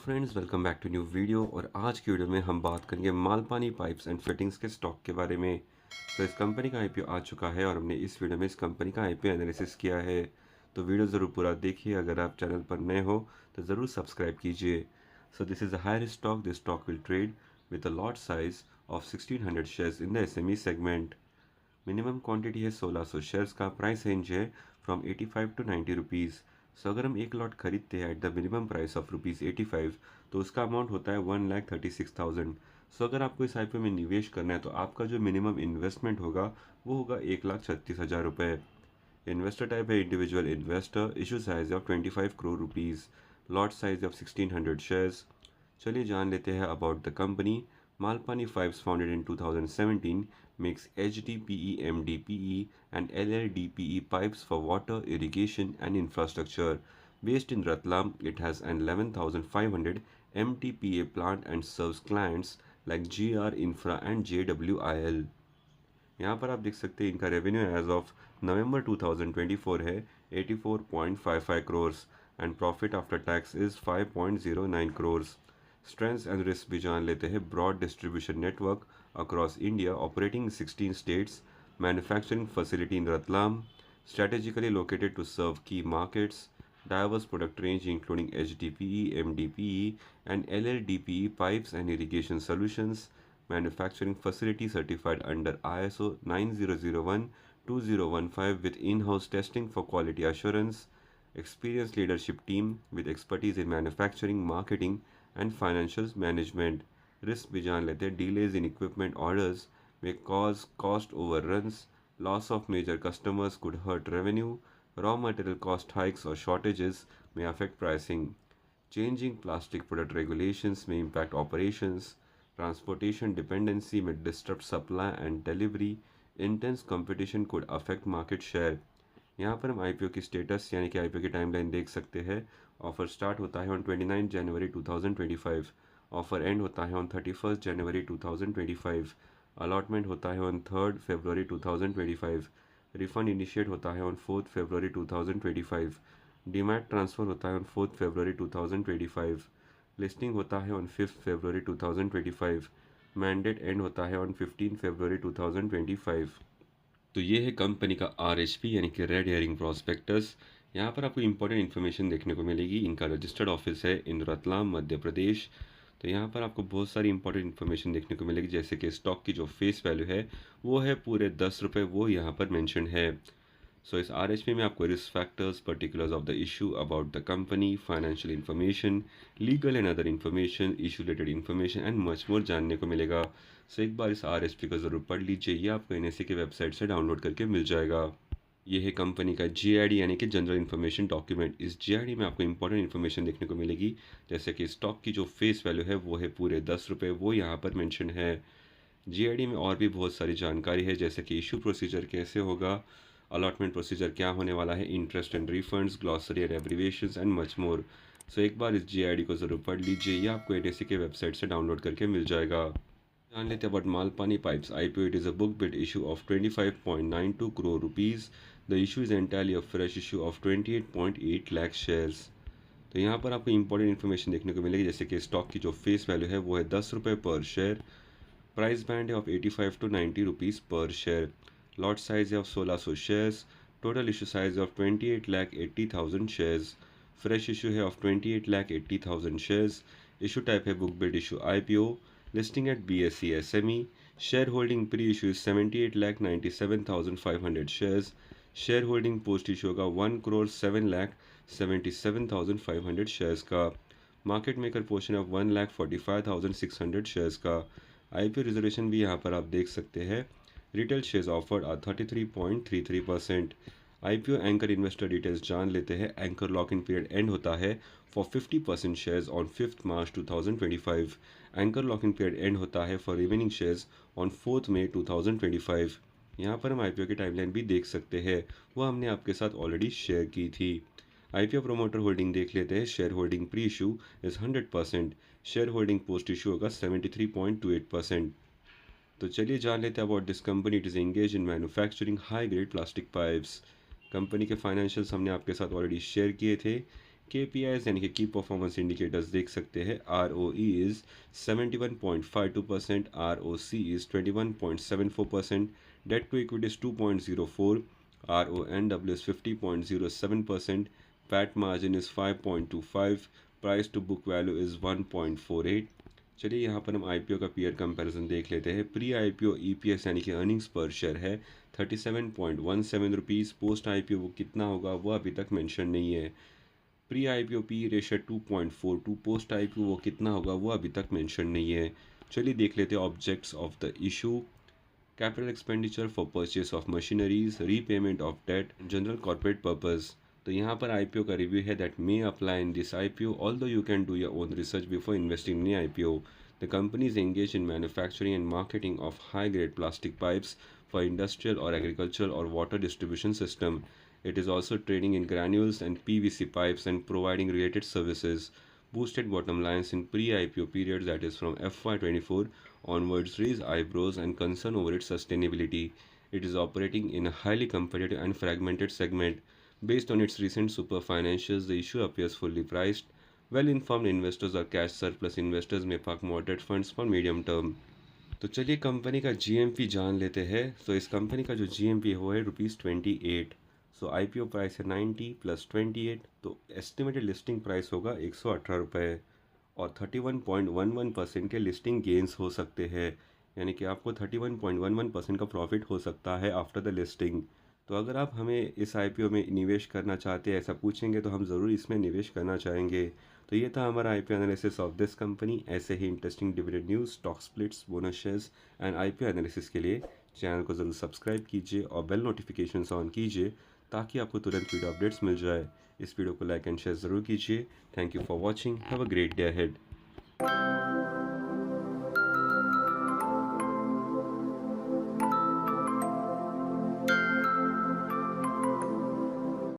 Friends, welcome back to new video. और आज की वीडियो में हम बात करेंगे मालपानी पाइप्स एंड फिटिंग्स के स्टॉक के बारे में। तो इस कंपनी का आईपीओ आ चुका है और हमने इस वीडियो में इस कंपनी का आईपीओ एनालिसिस किया है। तो वीडियो ज़रूर पूरा देखिए। अगर आप चैनल पर नए हो तो ज़रूर सब्सक्राइब कीजिए। So this is a higher stock. This stock will trade with a lot size of 1600 shares in the SME segment. Minimum quantity है 1600 शेयर्स का। प्राइस रेंज है फ्रॉम 85 टू 90 रुपीज़। सो अगर हम एक लॉट खरीदते हैं at the minimum price of rupees 85, तो उसका अमाउंट होता है 1,36,000। सो अगर आपको इस आईपीओ में निवेश करना है तो आपका जो मिनिमम इन्वेस्टमेंट होगा वो होगा 1,36,000 रुपये। इन्वेस्टर टाइप है individual investor. Issue size of 25 crore rupees. Lot size of 1600 shares. चलिए जान लेते हैं about the company. Malpani Pipes, founded in 2017, makes HDPE, MDPE, and LLDPE pipes for water, irrigation, and infrastructure. Based in Ratlam, it has an 11,500 MTPA plant and serves clients like GR Infra and JWIL. यहाँ पर आप देख सकते हैं इनका revenue as of November 2024 है 84.55 crores and profit after tax is 5.09 crores. Strengths and risk भी जान लेते हैं। Broad distribution network across India operating 16 states. Manufacturing facility in Ratlam, strategically located to serve key markets. Diverse product range including HDPE, MDPE, and LLDPE pipes and irrigation solutions. Manufacturing facility certified under ISO 9001-2015 with in-house testing for quality assurance. Experienced leadership team with expertise in manufacturing, marketing, and financial management. Risk भी जान लेते हैं। Delays in equipment orders may cause cost overruns. Loss of major customers could hurt revenue. Raw material cost hikes or shortages may affect pricing. Changing plastic product regulations may impact operations. Transportation dependency may disrupt supply and delivery. Intense competition could affect market share. यहाँ पर हम IPO की status यानी कि IPO की timeline देख सकते हैं। ऑफर स्टार्ट होता है ऑन 29 जनवरी 2025। ऑफर एंड होता है ऑन 31 जनवरी 2025। अलॉटमेंट होता है ऑन 3 फरवरी 2025। रिफंड इनिशिएट होता है ऑन 4 फरवरी 2025। डीमैट ट्रांसफ़र होता है ऑन 4 फरवरी 2025। लिस्टिंग होता है ऑन 5 फरवरी 2025। मैंडेट एंड होता है ऑन 15 फरवरी 2025। तो ये है कंपनी का आरएचपी यानी कि रेड हेयरिंग प्रॉस्पेक्टस। यहाँ पर आपको इंपॉर्टेंट इन्फॉर्मेशन देखने को मिलेगी। इनका रजिस्टर्ड ऑफिस है इन रतलाम, मध्य प्रदेश। तो यहाँ पर आपको बहुत सारी इंपॉर्टेंट इन्फॉर्मेशन देखने को मिलेगी, जैसे कि स्टॉक की जो फेस वैल्यू है वो है पूरे 10 रुपये, वो यहाँ पर मैंशन है। सो इस आरएचपी में आपको risk factors, particulars of the issue about the company, financial information, legal and other information, issue related information and much मोर जानने को मिलेगा। सो एक बार इस आरएचपी को ज़रूर पढ़ लीजिए। ये आपको एनएससी की वेबसाइट से डाउनलोड करके मिल जाएगा। ये है कंपनी का जीआईडी यानी कि जनरल इन्फॉर्मेशन डॉक्यूमेंट। इस जीआईडी में आपको इंपॉर्टेंट इन्फॉर्मेशन देखने को मिलेगी, जैसे कि स्टॉक की जो फेस वैल्यू है वो है पूरे 10 रुपये, वो यहाँ पर मेंशन है। जीआईडी में और भी बहुत सारी जानकारी है, जैसे कि इशू प्रोसीजर कैसे होगा, अलॉटमेंट प्रोसीजर क्या होने वाला है, interest and refunds, glossary and abbreviations and much more. So एक बार इस जीआईडी को ज़रूर पढ़ लीजिए। ये आपको एनएससी के वेबसाइट से डाउनलोड करके मिल जाएगा। जान लेते हैं about Malpani pipes IPO. It is a book build issue of 25.92 crore rupees. The issue is entirely a fresh issue of 28.8 lakh shares. तो यहाँ पर आपको इंपॉर्टेंट इन्फॉर्मेशन देखने को मिलेगी, जैसे कि स्टॉक की जो फेस वैल्यू है वो है 10 रुपये पर शेयर। प्राइस बैंड है of 85 to 90 rupees per share. Lot size है of 1600 shares. Total issue size of 28,80,000 shares. Fresh issue है ऑफ 28,80,000 शेयर्स। इशू टाइप है book build issue IPO. Listing at BSE SME। Share holding pre issue is 78,97,500 shares. Share holding post issue होगा 1,07,77,500 shares का। Market maker portion of 1,45,600 shares का। IPO reservation भी यहाँ पर आप देख सकते हैं। Retail shares offered are 33.33%। IPO anchor investor details जान लेते हैं। Anchor lock in period end होता है for 50% shares on 5 March 2025। Anchor lock in period end होता है फॉर रिमेनिंग शेयर्स ऑन 4 मई 2025। यहाँ पर हम आईपीओ की टाइमलाइन भी देख सकते हैं, वो हमने आपके साथ ऑलरेडी शेयर की थी। आईपीओ प्रोमोटर होल्डिंग देख लेते हैं। Share holding pre issue is 100%। Share holding post issue होगा 73.28%। तो चलिए जान लेते हैं about this company. It is engage in manufacturing high grade plastic pipes. Company के फाइनेंशियल्स हमने आपके साथ ऑलरेडी शेयर किए थे। KPIs यानी कि की परफॉर्मेंस इंडिकेटर्स देख सकते हैं। ROE is 71.52%, ROC is 21.74%, debt to equity is 2.04, RONW is 50.07%, PAT margin is 5.25, price to book value is 1.48। चलिए यहाँ पर हम आईपीओ का पीयर कंपैरिजन देख लेते हैं। प्री आईपीओ ईपीएस यानी कि अर्निंग्स पर शेयर है 37.17 रुपीज़। पोस्ट आईपीओ वो कितना होगा वो अभी तक मेंशन नहीं है। Pre IPO P ratio 2.42, post IPO वो कितना होगा वो अभी तक मेंशन नहीं है। चलिए देख लेते हैं objects of the issue. Capital expenditure for purchase of machineries, repayment of debt, general corporate purpose. तो यहाँ पर आईपीओ का रिव्यू है that may apply in this IPO although you can do your own research before investing in IPO. The company is engage in manufacturing and marketing of high grade plastic pipes for industrial or agricultural or water distribution system. It is also trading in granules and PVC pipes and providing related services. Boosted bottom lines in pre-IPO period, that is from FY24 onwards, raise eyebrows and concern over its sustainability. It is operating in a highly competitive and fragmented segment. Based on its recent super financials, the issue appears fully priced. Well-informed investors or cash surplus investors may park moderate funds for medium term. तो चलिए company का GMP जान लेते हैं। तो इस company का जो जीएमपी है वो है ₹28। सो आईपीओ प्राइस है 90 + 28, तो एस्टिमेटेड लिस्टिंग प्राइस होगा ₹118 और 31.11% के लिस्टिंग गेंस हो सकते हैं। यानी कि आपको 31.11% का प्रॉफिट हो सकता है आफ्टर द लिस्टिंग। तो अगर आप हमें इस आईपीओ में निवेश करना चाहते हैं ऐसा पूछेंगे तो हम ज़रूर इसमें निवेश करना चाहेंगे। तो ये था हमारा IPO analysis of this company. ऐसे ही interesting dividend news, stock splits, bonus shares and IPO analysis के लिए चैनल को ज़रूर सब्सक्राइब कीजिए और बेल नोटिफिकेशंस ऑन कीजिए ताकि आपको तुरंत वीडियो अपडेट्स मिल जाए। इस वीडियो को लाइक एंड शेयर ज़रूर कीजिए। Thank you for watching. Have a great day ahead.